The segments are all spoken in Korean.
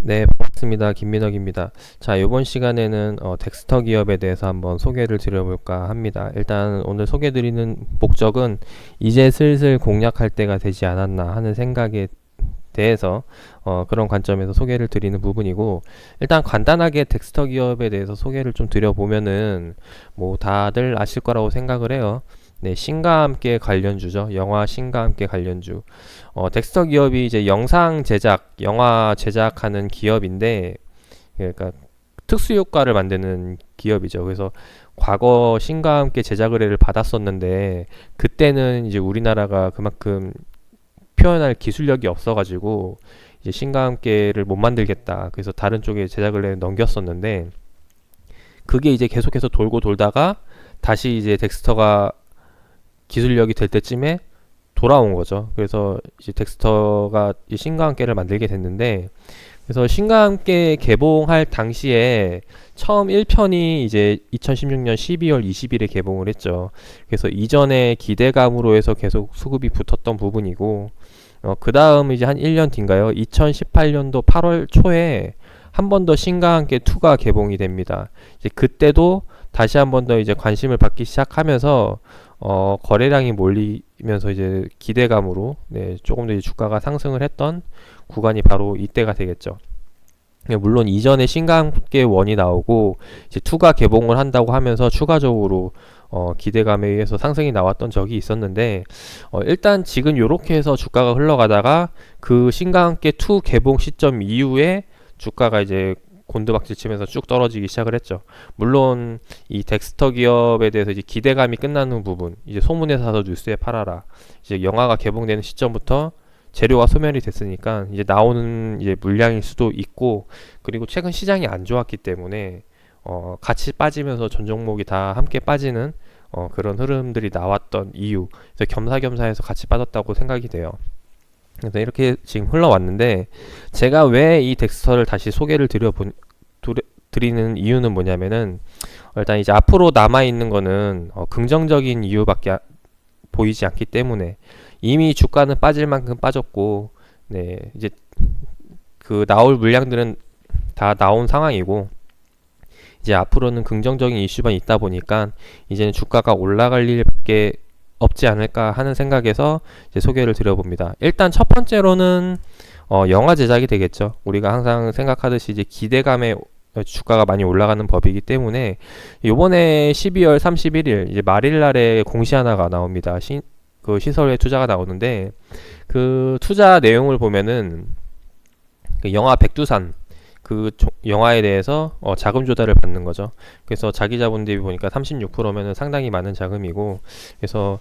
네, 반갑습니다. 김민혁입니다. 자, 이번 시간에는 덱스터 기업에 대해서 한번 소개를 드려볼까 합니다. 일단 오늘 소개드리는 목적은 이제 슬슬 공략할 때가 되지 않았나 하는 생각에 대해서 그런 관점에서 소개를 드리는 부분이고, 일단 간단하게 덱스터 기업에 대해서 소개를 좀 드려보면은 뭐 다들 아실 거라고 생각을 해요. 네, 신과 함께 관련주죠. 영화 신과 함께 관련주. 덱스터 기업이 이제 영상 제작, 영화 제작하는 기업인데, 그러니까 특수 효과를 만드는 기업이죠. 그래서 과거 신과 함께 제작 의뢰를 받았었는데, 그때는 이제 우리나라가 그만큼 표현할 기술력이 없어가지고 이제 신과 함께를 못 만들겠다. 그래서 다른 쪽에 제작 의뢰를 넘겼었는데, 그게 이제 계속해서 돌고 돌다가 다시 이제 덱스터가 기술력이 될 때쯤에 돌아온 거죠. 그래서 이제 덱스터가 이 신과 함께를 만들게 됐는데, 그래서 신과 함께 개봉할 당시에 처음 1편이 이제 2016년 12월 20일에 개봉을 했죠. 그래서 이전에 기대감으로 해서 계속 수급이 붙었던 부분이고, 그 다음 이제 한 1년 뒤인가요? 2018년도 8월 초에 한 번 더 신과 함께 2가 개봉이 됩니다. 이제 그때도 다시 한 번 더 이제 관심을 받기 시작하면서 거래량이 몰리면서 이제 기대감으로 조금 더 이제 주가가 상승을 했던 구간이 바로 이때가 되겠죠. 물론 이전에 신과 함께 1이 나오고 이제 2가 개봉을 한다고 하면서 추가적으로 기대감에 의해서 상승이 나왔던 적이 있었는데, 일단 지금 요렇게 해서 주가가 흘러가다가 그 신과 함께 2 개봉 시점 이후에 주가가 이제 곤두박질 치면서 쭉 떨어지기 시작을 했죠. 물론 이 덱스터 기업에 대해서 이제 기대감이 끝나는 부분, 이제 소문에 사서 뉴스에 팔아라, 이제 영화가 개봉되는 시점부터 재료가 소멸이 됐으니까 이제 나오는 이제 물량일 수도 있고, 그리고 최근 시장이 안 좋았기 때문에 같이 빠지면서 전 종목이 다 함께 빠지는 그런 흐름들이 나왔던 이유, 그래서 겸사겸사해서 같이 빠졌다고 생각이 돼요. 그래서 이렇게 지금 흘러왔는데, 제가 왜 이 덱스터를 다시 소개를 드리는 이유는 뭐냐면은, 일단 이제 앞으로 남아있는 거는 긍정적인 이유밖에 보이지 않기 때문에, 이미 주가는 빠질 만큼 빠졌고, 네, 이제 그 나올 물량들은 다 나온 상황이고, 이제 앞으로는 긍정적인 이슈만 있다 보니까 이제는 주가가 올라갈 일밖에 없지 않을까 하는 생각에서 이제 소개를 드려봅니다. 일단 첫 번째로는 영화 제작이 되겠죠. 우리가 항상 생각하듯이 이제 기대감에 주가가 많이 올라가는 법이기 때문에, 요번에 12월 31일 이제 말일날에 공시 하나가 나옵니다. 그 시설에 투자가 나오는데, 그 투자 내용을 보면은 그 영화 백두산 그 영화에 대해서 자금 조달을 받는 거죠. 그래서 자기 자본 대비 보니까 36%면은 상당히 많은 자금이고, 그래서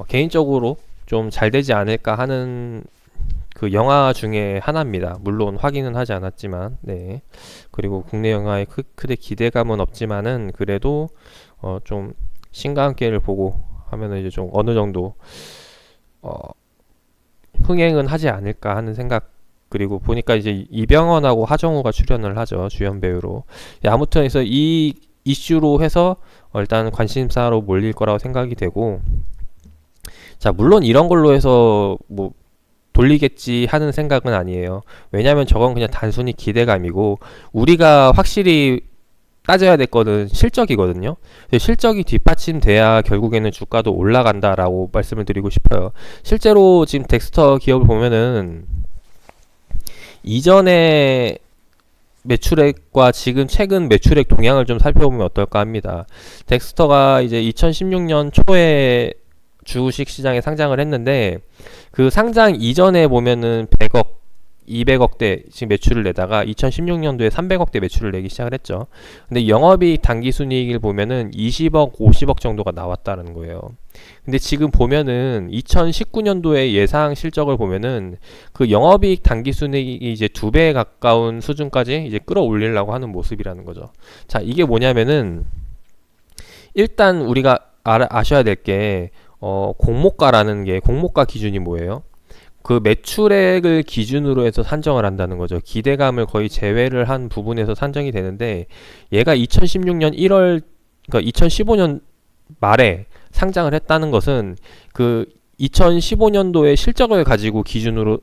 개인적으로 좀 잘 되지 않을까 하는 그 영화 중에 하나입니다. 물론 확인은 하지 않았지만, 네. 그리고 국내 영화에 크게 기대감은 없지만은 그래도 좀 신과 함께를 보고 하면은 이제 좀 어느 정도 흥행은 하지 않을까 하는 생각. 그리고 보니까 이제 이병헌하고 하정우가 출연을 하죠, 주연 배우로. 아무튼 해서 이 이슈로 해서 일단 관심사로 몰릴 거라고 생각이 되고, 자, 물론 이런 걸로 해서 뭐 돌리겠지 하는 생각은 아니에요. 왜냐면 저건 그냥 단순히 기대감이고, 우리가 확실히 따져야 될 거는 실적이거든요. 실적이 뒷받침돼야 결국에는 주가도 올라간다라고 말씀을 드리고 싶어요. 실제로 지금 덱스터 기업을 보면은 이전에 매출액과 지금 최근 매출액 동향을 좀 살펴보면 어떨까 합니다. 덱스터가 이제 2016년 초에 주식 시장에 상장을 했는데, 그 상장 이전에 보면은 100억, 200억대 지금 매출을 내다가 2016년도에 300억대 매출을 내기 시작을 했죠. 근데 영업이익 당기순이익을 보면은 20억, 50억 정도가 나왔다는 거예요. 근데 지금 보면은 2019년도에 예상 실적을 보면은 그 영업이익 당기순이익이 이제 2배에 가까운 수준까지 이제 끌어올리려고 하는 모습이라는 거죠. 자, 이게 뭐냐면은, 일단 우리가 아셔야 될 게 공모가라는 게, 공모가 기준이 뭐예요? 그 매출액을 기준으로 해서 산정을 한다는 거죠. 기대감을 거의 제외를 한 부분에서 산정이 되는데, 얘가 2016년 1월, 그러니까 2015년 말에 상장을 했다는 것은 그 2015년도의 실적을 가지고 기준으로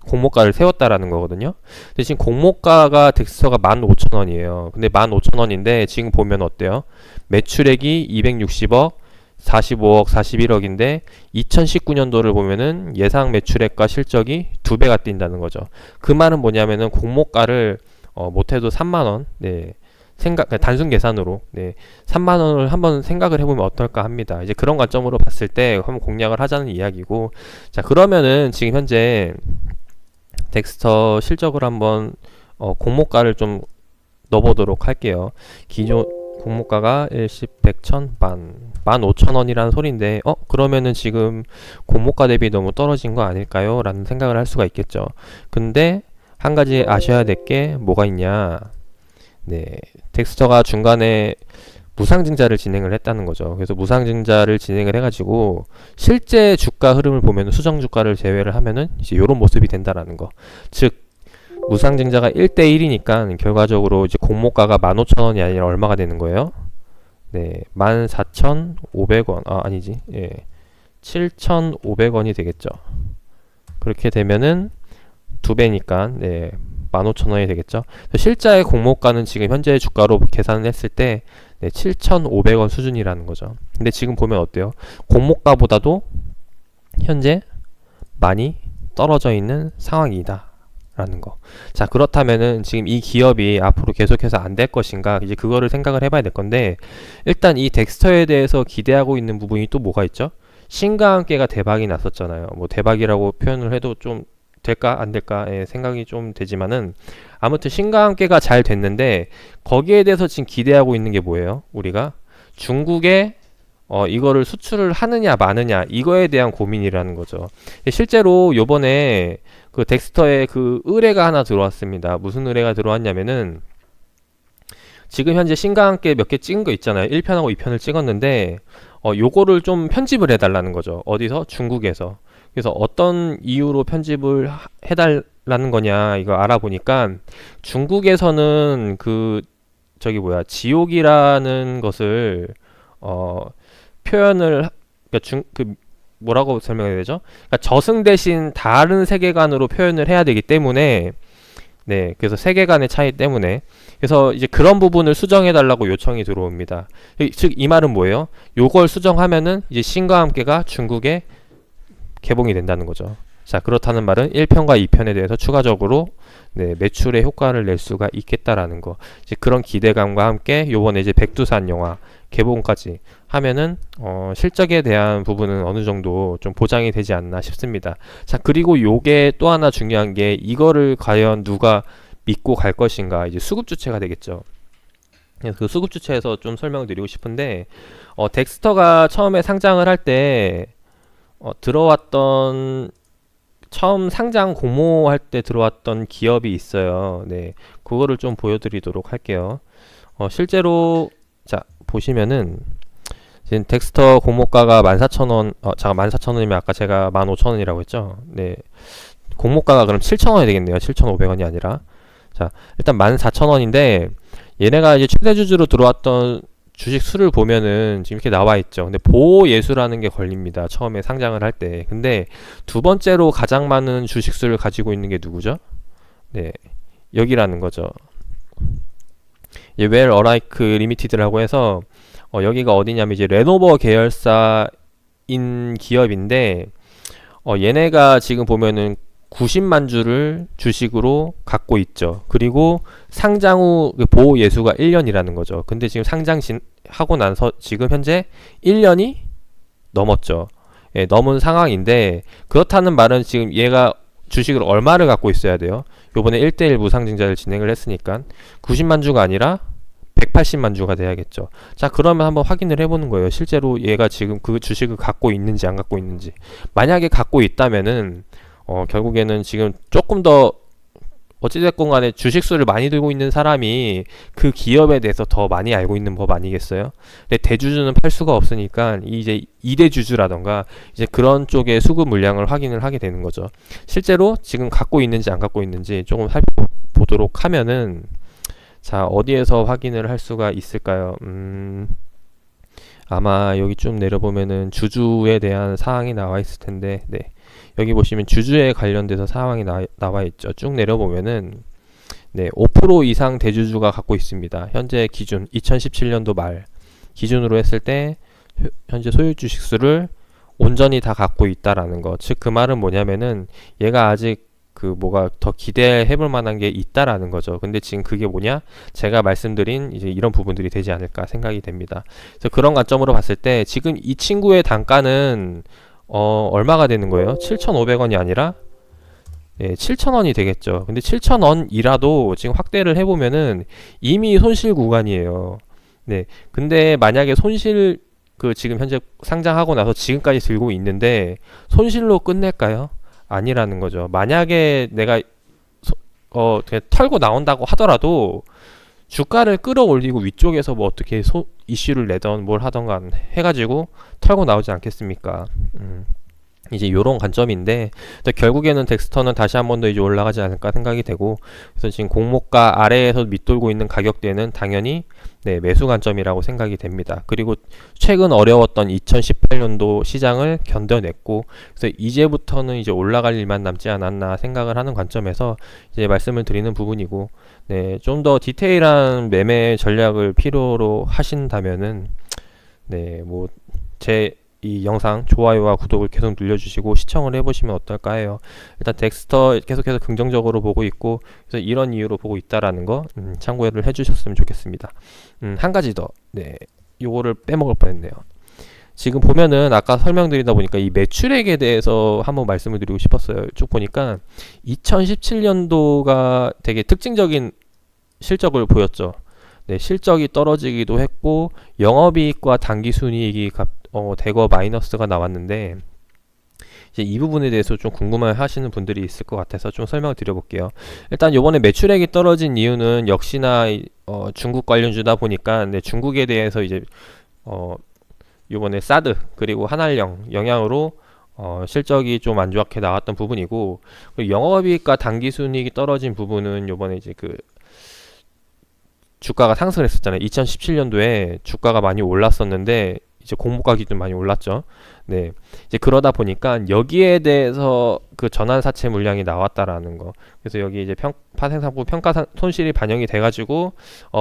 공모가를 세웠다라는 거거든요. 근데 지금 공모가가 덱스터가 15,000원이에요. 근데 15,000원인데 지금 보면 어때요? 매출액이 260억, 45억, 41억인데 2019년도를 보면은 예상 매출액과 실적이 2배가 뛴다는 거죠. 그 말은 뭐냐면은 공모가를 못해도 3만원, 네, 단순 계산으로, 네, 3만원을 한번 생각을 해보면 어떨까 합니다. 이제 그런 관점으로 봤을 때 한번 공략을 하자는 이야기고, 자, 그러면은 지금 현재 덱스터 실적을 한번 공모가를 좀 넣어보도록 할게요. 기존 공모가가 10, 100, 1000, 15,000원이라는 소린데 그러면은 지금 공모가 대비 너무 떨어진 거 아닐까요? 라는 생각을 할 수가 있겠죠. 근데 한 가지 아셔야 될 게 뭐가 있냐, 네, 덱스터가 중간에 무상증자를 진행을 했다는 거죠. 그래서 무상증자를 진행을 해가지고 실제 주가 흐름을 보면 수정 주가를 제외를 하면은 이제 이런 모습이 된다라는 거. 즉 무상증자가 1대1이니까 결과적으로 이제 공모가가 15,000원이 아니라 얼마가 되는 거예요? 네, 14,500원. 아니지. 예. 7,500원이 되겠죠. 그렇게 되면은 2배니까 네, 15,000원이 되겠죠. 실제의 공모가는 지금 현재 주가로 계산을 했을 때 네, 7,500원 수준이라는 거죠. 근데 지금 보면 어때요? 공모가보다도 현재 많이 떨어져 있는 상황이다 라는 거. 자, 그렇다면은 지금 이 기업이 앞으로 계속해서 안 될 것인가, 이제 그거를 생각을 해봐야 될 건데, 일단 이 덱스터에 대해서 기대하고 있는 부분이 또 뭐가 있죠? 신과 함께가 대박이 났었잖아요. 뭐 대박이라고 표현을 해도 좀 될까 안 될까 생각이 좀 되지만은, 아무튼 신과 함께가 잘 됐는데 거기에 대해서 지금 기대하고 있는 게 뭐예요? 우리가 중국에 이거를 수출을 하느냐 마느냐, 이거에 대한 고민이라는 거죠. 실제로 요번에 그 덱스터에 그 의뢰가 하나 들어왔습니다. 무슨 의뢰가 들어왔냐면은, 지금 현재 신과 함께 몇 개 찍은 거 있잖아요. 1편하고 2편을 찍었는데 요거를 좀 편집을 해달라는 거죠. 어디서? 중국에서. 그래서 어떤 이유로 편집을 해달라는 거냐, 이거 알아보니까 중국에서는 지옥이라는 것을 표현을, 그러니까 뭐라고 설명해야 되죠? 그러니까 저승 대신 다른 세계관으로 표현을 해야 되기 때문에, 네, 그래서 세계관의 차이 때문에, 그래서 이제 그런 부분을 수정해 달라고 요청이 들어옵니다. 즉 이 말은 뭐예요? 요걸 수정하면은 이제 신과 함께가 중국에 개봉이 된다는 거죠. 자, 그렇다는 말은 1편과 2편에 대해서 추가적으로 네, 매출의 효과를 낼 수가 있겠다라는 거. 이제 그런 기대감과 함께 요번에 이제 백두산 영화 개봉까지 하면은 실적에 대한 부분은 어느 정도 좀 보장이 되지 않나 싶습니다. 자, 그리고 요게 또 하나 중요한 게, 이거를 과연 누가 믿고 갈 것인가, 이제 수급 주체가 되겠죠. 그래서 그 수급 주체에서 좀 설명을 드리고 싶은데, 덱스터가 처음에 상장을 할 때 들어왔던, 처음 상장 공모할 때 들어왔던 기업이 있어요. 네, 그거를 좀 보여드리도록 할게요. 실제로 자 보시면은 지금 덱스터 공모가가 14,000원, 14,000원이면 아까 제가 15,000원이라고 했죠. 네, 공모가가 그럼 7,000원이 되겠네요. 7,500원이 아니라. 자, 일단 14,000원인데 얘네가 이제 최대 주주로 들어왔던 주식 수를 보면은 지금 이렇게 나와 있죠. 근데 보호 예수라는 게 걸립니다. 처음에 상장을 할 때. 근데 두 번째로 가장 많은 주식 수를 가지고 있는 게 누구죠? 네, 여기라는 거죠. 웰 어라이크 리미티드라고 해서 여기가 어디냐면 이제 레노버 계열사인 기업인데, 얘네가 지금 보면은 90만 주를 주식으로 갖고 있죠. 그리고 상장 후 보호 예수가 1년이라는 거죠. 근데 지금 하고 나서 지금 현재 1년이 넘었죠. 예, 넘은 상황인데, 그렇다는 말은 지금 얘가 주식을 얼마를 갖고 있어야 돼요? 요번에 1대1 무상증자를 진행을 했으니까 90만 주가 아니라 180만 주가 돼야겠죠. 자, 그러면 한번 확인을 해보는 거예요. 실제로 얘가 지금 그 주식을 갖고 있는지 안 갖고 있는지. 만약에 갖고 있다면은 결국에는 지금 조금 더 어찌됐건 간에 주식수를 많이 들고 있는 사람이 그 기업에 대해서 더 많이 알고 있는 법 아니겠어요? 근데 대주주는 팔 수가 없으니까 이제 2대 주주라던가 이제 그런 쪽의 수급 물량을 확인을 하게 되는 거죠. 실제로 지금 갖고 있는지 안 갖고 있는지 조금 살펴보도록 하면은, 자, 어디에서 확인을 할 수가 있을까요? 아마 여기 좀 내려보면은 주주에 대한 사항이 나와 있을 텐데, 네, 여기 보시면 주주에 관련돼서 사항이 나와 있죠. 쭉 내려보면은 네, 5% 이상 대주주가 갖고 있습니다. 현재 기준 2017년도 말 기준으로 했을 때 현재 소유 주식수를 온전히 다 갖고 있다라는 거. 즉 그 말은 뭐냐면은 얘가 아직 그 뭐가 더 기대해 볼 만한 게 있다라는 거죠. 근데 지금 그게 뭐냐? 제가 말씀드린 이제 이런 부분들이 되지 않을까 생각이 됩니다. 그래서 그런 관점으로 봤을 때 지금 이 친구의 단가는 얼마가 되는 거예요? 7,500원이 아니라 네, 7,000원이 되겠죠. 근데 7,000원이라도 지금 확대를 해보면은 이미 손실 구간이에요. 네. 근데 만약에 손실 그 지금 현재 상장하고 나서 지금까지 들고 있는데 손실로 끝낼까요? 아니라는 거죠. 만약에 내가 그냥 털고 나온다고 하더라도 주가를 끌어올리고 위쪽에서 뭐 어떻게 이슈를 내던 뭘 하던가 해가지고 털고 나오지 않겠습니까? 이제 요런 관점인데 결국에는 덱스터는 다시 한 번 더 이제 올라가지 않을까 생각이 되고, 그래서 지금 공모가 아래에서 밑돌고 있는 가격대는 당연히 네, 매수 관점이라고 생각이 됩니다. 그리고 최근 어려웠던 2018년도 시장을 견뎌냈고, 그래서 이제부터는 이제 올라갈 일만 남지 않았나 생각을 하는 관점에서 이제 말씀을 드리는 부분이고, 네, 좀 더 디테일한 매매 전략을 필요로 하신다면은 네, 뭐 이 영상 좋아요와 구독을 계속 눌러주시고 시청을 해보시면 어떨까 해요. 일단 덱스터 계속해서 긍정적으로 보고 있고, 그래서 이런 이유로 보고 있다라는 거 참고를 해주셨으면 좋겠습니다. 한 가지 더, 네, 요거를 빼먹을 뻔했네요. 지금 보면은 아까 설명드리다 보니까 이 매출액에 대해서 한번 말씀을 드리고 싶었어요. 쭉 보니까 2017년도가 되게 특징적인 실적을 보였죠. 네, 실적이 떨어지기도 했고 영업이익과 당기순이익이 대거 마이너스가 나왔는데, 이제 이 부분에 대해서 좀 궁금해 하시는 분들이 있을 것 같아서 좀 설명을 드려볼게요. 일단 요번에 매출액이 떨어진 이유는 역시나 중국 관련주다 보니까 네, 중국에 대해서 이제 요번에 사드 그리고 한알령 영향으로 실적이 좀 안 좋게 나왔던 부분이고, 그리고 영업이익과 당기순이익이 떨어진 부분은 요번에 이제 그 주가가 상승을 했었잖아요. 2017년도에 주가가 많이 올랐었는데 이제 공모가 기준 많이 올랐죠. 네, 이제 그러다 보니까 여기에 대해서 그 전환사채 물량이 나왔다라는 거. 그래서 여기 이제 파생상품 평가 손실이 반영이 돼가지고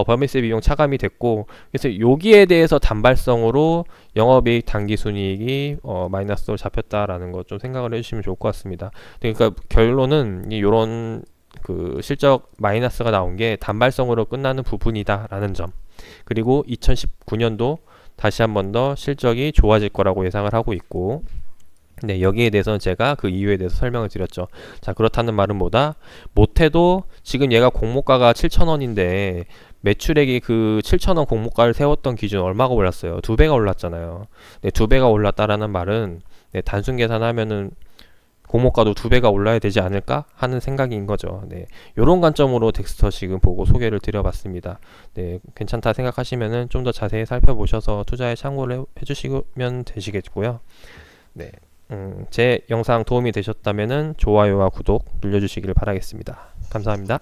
버미세 비용 차감이 됐고, 그래서 여기에 대해서 단발성으로 영업이익 당기순이익이 마이너스로 잡혔다라는 거 좀 생각을 해주시면 좋을 것 같습니다. 그러니까 결론은 이런 그 실적 마이너스가 나온 게 단발성으로 끝나는 부분이다라는 점. 그리고 2019년도 다시 한 번 더 실적이 좋아질 거라고 예상을 하고 있고, 네, 여기에 대해서는 제가 그 이유에 대해서 설명을 드렸죠. 자, 그렇다는 말은 뭐다? 못해도 지금 얘가 공모가가 7,000원인데 매출액이 그 7,000원 공모가를 세웠던 기준 얼마가 올랐어요? 2배가 올랐잖아요. 네, 2배가 올랐다라는 말은 네, 단순 계산하면은 공모가도 2배가 올라야 되지 않을까 하는 생각인 거죠. 네, 요런 관점으로 덱스터 지금 보고 소개를 드려봤습니다. 네, 괜찮다 생각하시면은 좀 더 자세히 살펴보셔서 투자에 참고를 해주시면 되시겠고요. 네, 제 영상 도움이 되셨다면은 좋아요와 구독 눌러주시기를 바라겠습니다. 감사합니다.